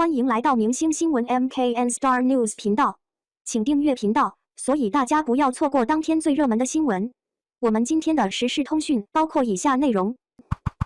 欢迎来到明星新闻 MKN Star News 频道，请订阅频道，所以大家不要错过当天最热门的新闻。我们今天的时事通讯包括以下内容：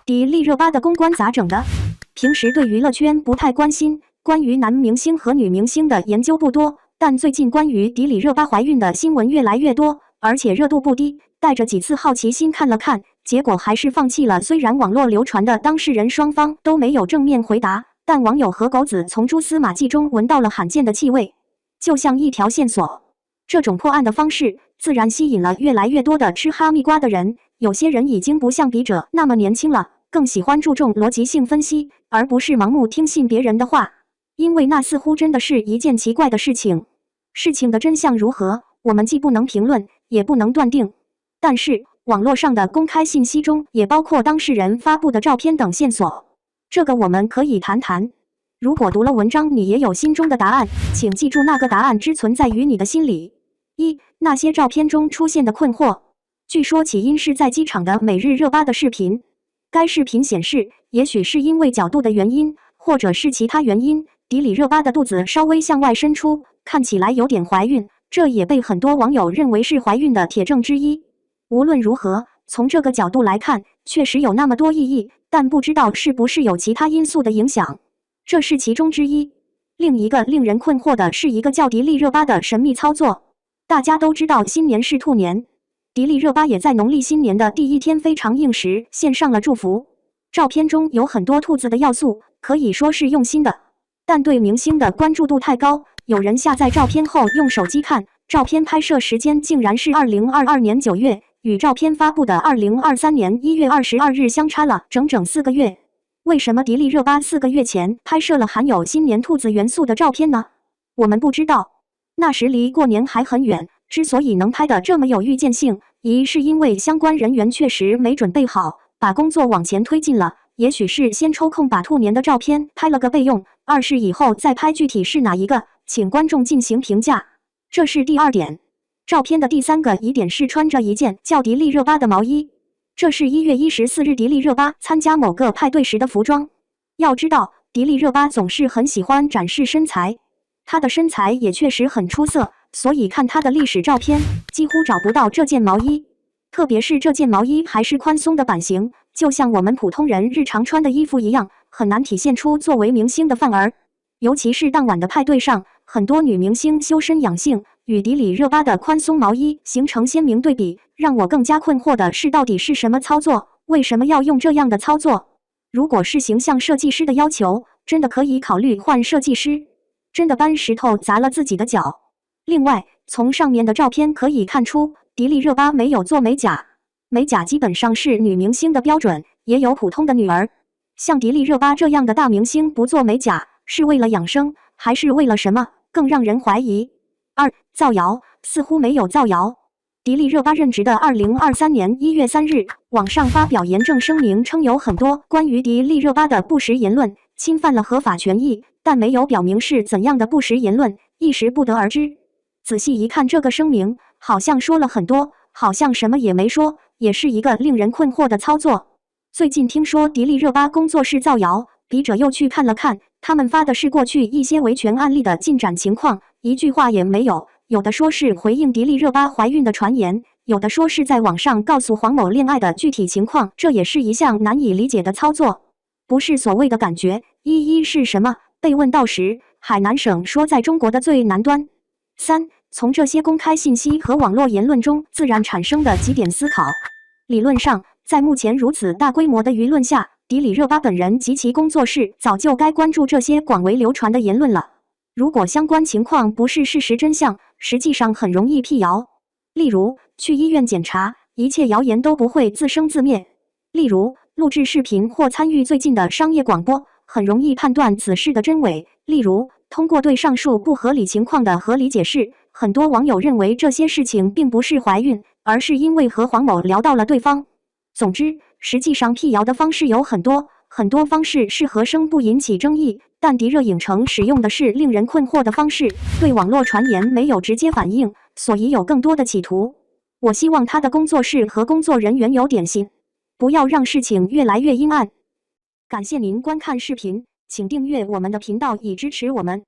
迪丽热巴的公关咋整的？平时对娱乐圈不太关心，关于男明星和女明星的研究不多，但最近关于迪丽热巴怀孕的新闻越来越多，而且热度不低。带着几次好奇心看了看，结果还是放弃了。虽然网络流传的当事人双方都没有正面回答，但网友和狗子从蛛丝马迹中闻到了罕见的气味，就像一条线索。这种破案的方式自然吸引了越来越多的吃哈密瓜的人。有些人已经不像笔者那么年轻了，更喜欢注重逻辑性分析，而不是盲目听信别人的话，因为那似乎真的是一件奇怪的事情。事情的真相如何，我们既不能评论，也不能断定。但是网络上的公开信息中也包括当事人发布的照片等线索，这个我们可以谈谈。如果读了文章你也有心中的答案，请记住那个答案只存在于你的心里。一、那些照片中出现的困惑，据说起因是在机场的每日热巴的视频。该视频显示，也许是因为角度的原因，或者是其他原因，迪丽热巴的肚子稍微向外伸出，看起来有点怀孕，这也被很多网友认为是怀孕的铁证之一。无论如何，从这个角度来看，确实有那么多意义，但不知道是不是有其他因素的影响，这是其中之一。另一个令人困惑的是一个叫迪丽热巴的神秘操作。大家都知道新年是兔年，迪丽热巴也在农历新年的第一天非常应时献上了祝福。照片中有很多兔子的要素，可以说是用心的，但对明星的关注度太高，有人下载照片后用手机看，照片拍摄时间竟然是2022年9月。与照片发布的2023年1月22日相差了整整4个月。为什么迪丽热巴4个月前拍摄了含有新年兔子元素的照片呢？我们不知道，那时离过年还很远。之所以能拍得这么有预见性，一是因为相关人员确实没准备好，把工作往前推进了，也许是先抽空把兔年的照片拍了个备用；二是以后再拍具体是哪一个，请观众进行评价。这是第二点。照片的第三个疑点是穿着一件叫迪丽热巴的毛衣，这是1月14日迪丽热巴参加某个派对时的服装。要知道，迪丽热巴总是很喜欢展示身材，她的身材也确实很出色，所以看她的历史照片，几乎找不到这件毛衣。特别是这件毛衣还是宽松的版型，就像我们普通人日常穿的衣服一样，很难体现出作为明星的范儿。尤其是当晚的派对上，很多女明星修身养性，与迪丽热巴的宽松毛衣形成鲜明对比。让我更加困惑的是，到底是什么操作？为什么要用这样的操作？如果是形象设计师的要求，真的可以考虑换设计师，真的搬石头砸了自己的脚。另外，从上面的照片可以看出，迪丽热巴没有做美甲，美甲基本上是女明星的标准，也有普通的女儿。像迪丽热巴这样的大明星不做美甲，是为了养生，还是为了什么？更让人怀疑。二、造谣，似乎没有造谣。迪丽热巴任职的2023年1月3日，网上发表严正声明，称有很多关于迪丽热巴的不实言论，侵犯了合法权益，但没有表明是怎样的不实言论，一时不得而知。仔细一看这个声明，好像说了很多，好像什么也没说，也是一个令人困惑的操作。最近听说迪丽热巴工作室造谣，笔者又去看了看，他们发的是过去一些维权案例的进展情况，一句话也没有。有的说是回应迪丽热巴怀孕的传言，有的说是在网上告诉黄某恋爱的具体情况，这也是一项难以理解的操作。不是所谓的感觉，一是什么？被问到时，海南省说在中国的最南端。三、从这些公开信息和网络言论中自然产生的几点思考。理论上，在目前如此大规模的舆论下，迪丽热巴本人及其工作室早就该关注这些广为流传的言论了。如果相关情况不是事实真相，实际上很容易辟谣。例如，去医院检查，一切谣言都不会自生自灭。例如，录制视频或参与最近的商业广播，很容易判断此事的真伪。例如，通过对上述不合理情况的合理解释，很多网友认为这些事情并不是怀孕，而是因为和黄某聊到了对方。总之，实际上辟谣的方式有很多，很多方式是合声不引起争议，但迪热影城使用的是令人困惑的方式，对网络传言没有直接反应，所以有更多的企图。我希望他的工作室和工作人员有点心，不要让事情越来越阴暗。感谢您观看视频。请订阅我们的频道以支持我们。